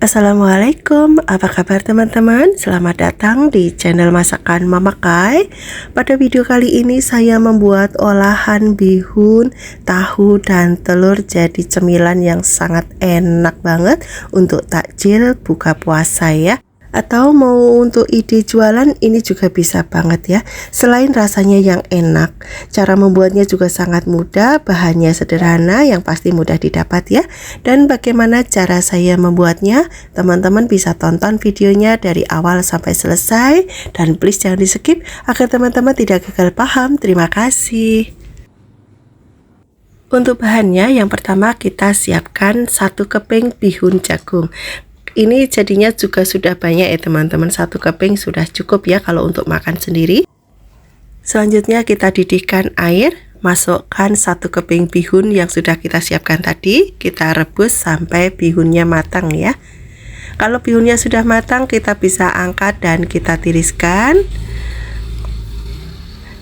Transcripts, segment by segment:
Assalamualaikum, apa kabar teman-teman? Selamat datang di channel masakan Mama Kai. Pada video kali ini saya membuat olahan bihun, tahu, dan telur jadi cemilan yang sangat enak banget untuk takjil buka puasa ya. Atau mau untuk ide jualan, ini juga bisa banget ya. Selain rasanya yang enak, cara membuatnya juga sangat mudah, bahannya sederhana yang pasti mudah didapat ya. Dan bagaimana cara saya membuatnya, teman-teman bisa tonton videonya dari awal sampai selesai. Dan please jangan di skip agar teman-teman tidak gagal paham. Terima kasih. Untuk bahannya, yang pertama kita siapkan 1 keping bihun jagung. Ini jadinya juga sudah banyak ya teman-teman, 1 keping sudah cukup ya kalau untuk makan sendiri. Selanjutnya kita didihkan air, masukkan 1 keping bihun yang sudah kita siapkan tadi, kita rebus sampai bihunnya matang ya. Kalau bihunnya sudah matang, kita bisa angkat dan kita tiriskan.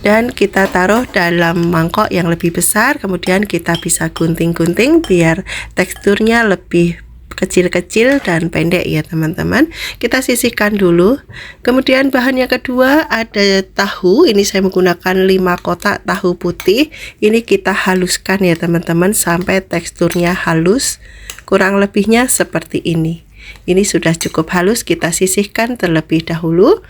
Dan kita taruh dalam mangkok yang lebih besar, kemudian kita bisa gunting-gunting biar teksturnya lebih kecil-kecil dan pendek ya teman-teman. Kita sisihkan dulu. Kemudian bahan yang kedua ada tahu. Ini saya menggunakan 5 kotak tahu putih. Ini kita haluskan ya teman-teman sampai teksturnya halus. Kurang lebihnya seperti ini. Ini sudah cukup halus, kita sisihkan terlebih dahulu.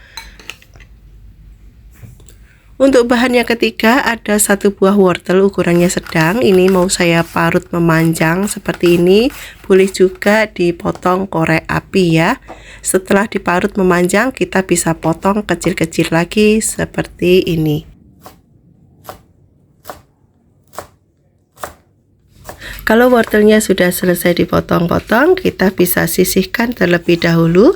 Untuk bahan yang ketiga ada 1 buah wortel ukurannya sedang. Ini mau saya parut memanjang seperti ini. Boleh juga dipotong korek api ya. Setelah diparut memanjang, kita bisa potong kecil-kecil lagi seperti ini. Kalau wortelnya sudah selesai dipotong-potong, kita bisa sisihkan terlebih dahulu.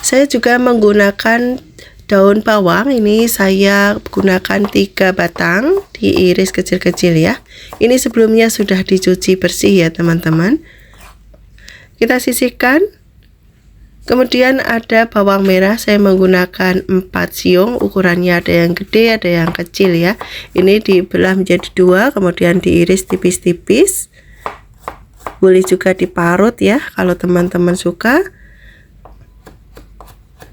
Saya juga menggunakan daun bawang, ini saya gunakan 3 batang, diiris kecil-kecil ya. Ini sebelumnya sudah dicuci bersih ya teman-teman. Kita sisihkan. Kemudian ada bawang merah, saya menggunakan 4 siung, ukurannya ada yang gede ada yang kecil ya. Ini dibelah menjadi 2, kemudian diiris tipis-tipis. Boleh juga diparut ya kalau teman-teman suka.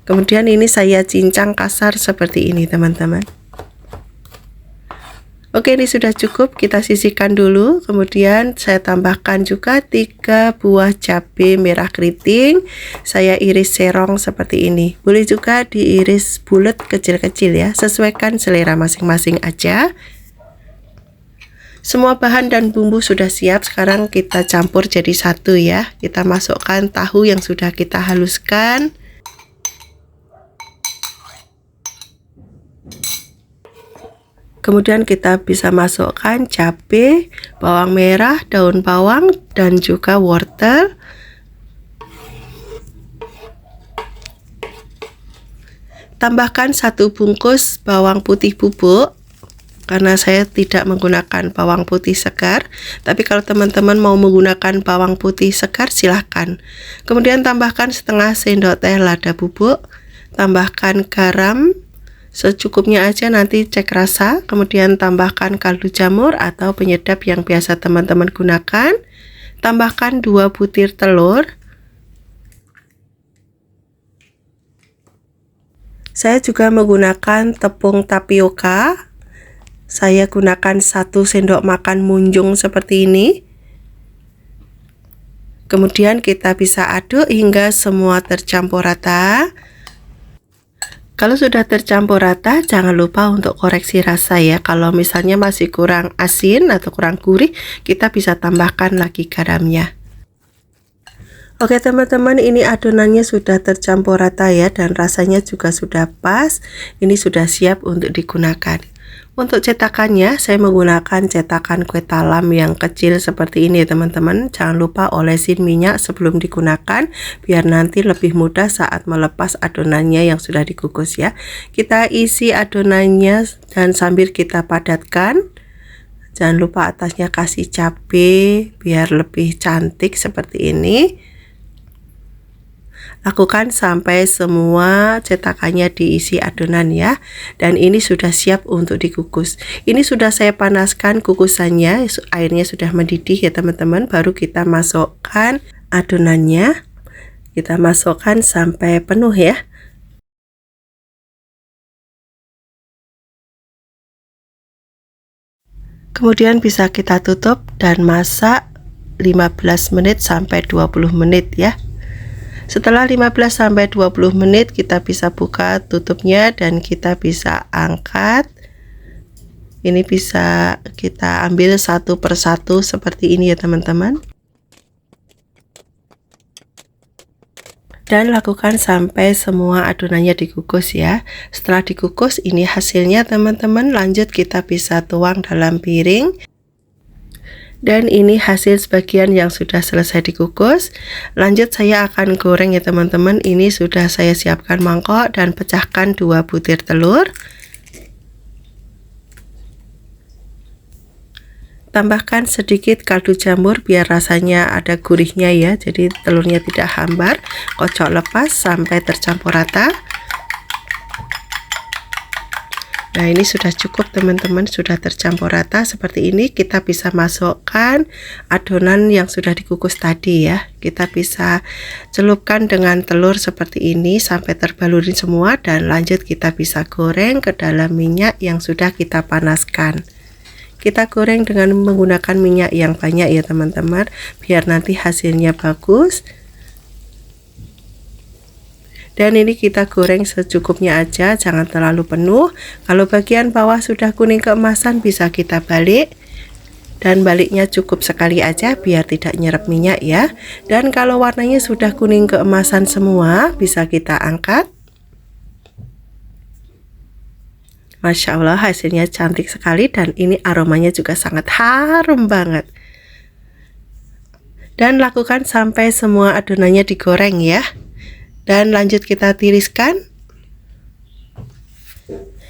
Kemudian ini saya cincang kasar seperti ini teman-teman. Oke, ini sudah cukup, kita sisihkan dulu. Kemudian saya tambahkan juga 3 buah cabai merah keriting. Saya iris serong seperti ini. Boleh juga diiris bulat kecil-kecil ya, sesuaikan selera masing-masing aja. Semua bahan dan bumbu sudah siap. Sekarang kita campur jadi satu ya. Kita masukkan tahu yang sudah kita haluskan. Kemudian kita bisa masukkan cabai, bawang merah, daun bawang, dan juga wortel. Tambahkan 1 bungkus bawang putih bubuk. Karena saya tidak menggunakan bawang putih segar, tapi kalau teman-teman mau menggunakan bawang putih segar silahkan. Kemudian tambahkan setengah sendok teh lada bubuk. Tambahkan garam secukupnya aja, nanti cek rasa. Kemudian tambahkan kaldu jamur atau penyedap yang biasa teman-teman gunakan. Tambahkan 2 butir telur. Saya juga menggunakan tepung tapioka. Saya gunakan 1 sendok makan munjung seperti ini. Kemudian kita bisa aduk hingga semua tercampur rata. Kalau sudah tercampur rata, jangan lupa untuk koreksi rasa ya. Kalau misalnya masih kurang asin atau kurang gurih, kita bisa tambahkan lagi garamnya. Oke teman-teman, ini adonannya sudah tercampur rata ya, dan rasanya juga sudah pas. Ini sudah siap untuk digunakan. Untuk cetakannya, saya menggunakan cetakan kue talam yang kecil seperti ini teman-teman. Jangan lupa olesin minyak sebelum digunakan, biar nanti lebih mudah saat melepas adonannya yang sudah dikukus ya. Kita isi adonannya dan sambil kita padatkan. Jangan lupa atasnya kasih cabai biar lebih cantik seperti ini. Lakukan sampai semua cetakannya diisi adonan ya. Dan ini sudah siap untuk dikukus. Ini sudah saya panaskan kukusannya, airnya sudah mendidih ya teman-teman. Baru kita masukkan adonannya. kita masukkan sampai penuh ya. Kemudian bisa kita tutup dan masak 15 menit sampai 20 menit ya. Setelah 15 sampai 20 menit kita bisa buka tutupnya dan kita bisa angkat. Ini bisa kita ambil satu persatu seperti ini ya teman-teman. Dan lakukan sampai semua adonannya dikukus ya. Setelah dikukus ini hasilnya teman-teman, lanjut kita bisa tuang dalam piring. Dan ini hasil sebagian yang sudah selesai dikukus. Lanjut saya akan goreng ya teman-teman. Ini sudah saya siapkan mangkok dan pecahkan 2 butir telur. Tambahkan sedikit kaldu jamur biar rasanya ada gurihnya ya, jadi telurnya tidak hambar. Kocok lepas sampai tercampur rata. Nah ini sudah cukup teman-teman, sudah tercampur rata seperti ini. Kita bisa masukkan adonan yang sudah dikukus tadi ya. Kita bisa celupkan dengan telur seperti ini sampai terbaluri semua, dan lanjut kita bisa goreng ke dalam minyak yang sudah kita panaskan. Kita goreng dengan menggunakan minyak yang banyak ya teman-teman, biar nanti hasilnya bagus. Dan ini kita goreng secukupnya aja, jangan terlalu penuh. Kalau bagian bawah sudah kuning keemasan bisa kita balik. Dan baliknya cukup sekali aja biar tidak nyerap minyak ya. Dan kalau warnanya sudah kuning keemasan semua, bisa kita angkat. Masya Allah hasilnya cantik sekali, dan ini aromanya juga sangat harum banget. Dan lakukan sampai semua adonannya digoreng ya. Dan lanjut kita tiriskan.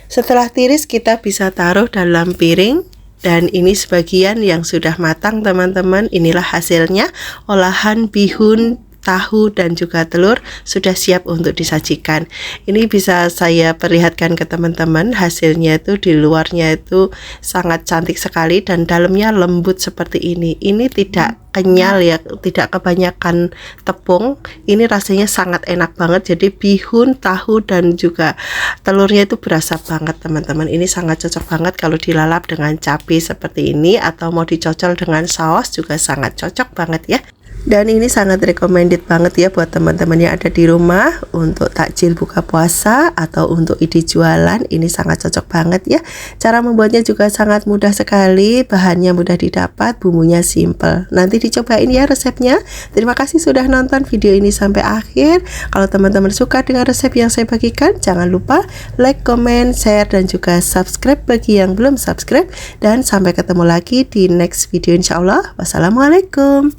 Setelah tiris kita bisa taruh dalam piring. Dan ini sebagian yang sudah matang teman-teman. Inilah hasilnya, olahan bihun, tahu dan juga telur sudah siap untuk disajikan. Ini bisa saya perlihatkan ke teman-teman, hasilnya itu di luarnya itu sangat cantik sekali dan dalamnya lembut seperti ini. Ini tidak kenyal ya, tidak kebanyakan tepung. Ini rasanya sangat enak banget. Jadi bihun, tahu dan juga telurnya itu berasa banget teman-teman. Ini sangat cocok banget kalau dilalap dengan cabai seperti ini, atau mau dicocol dengan saus juga sangat cocok banget ya. Dan ini sangat recommended banget ya buat teman-teman yang ada di rumah untuk takjil buka puasa atau untuk ide jualan. Ini sangat cocok banget ya. Cara membuatnya juga sangat mudah sekali, bahannya mudah didapat, bumbunya simple. Nanti dicobain ya resepnya. Terima kasih sudah nonton video ini sampai akhir. Kalau teman-teman suka dengan resep yang saya bagikan, jangan lupa like, comment, share dan juga subscribe bagi yang belum subscribe. Dan sampai ketemu lagi di next video insya Allah. Wassalamualaikum.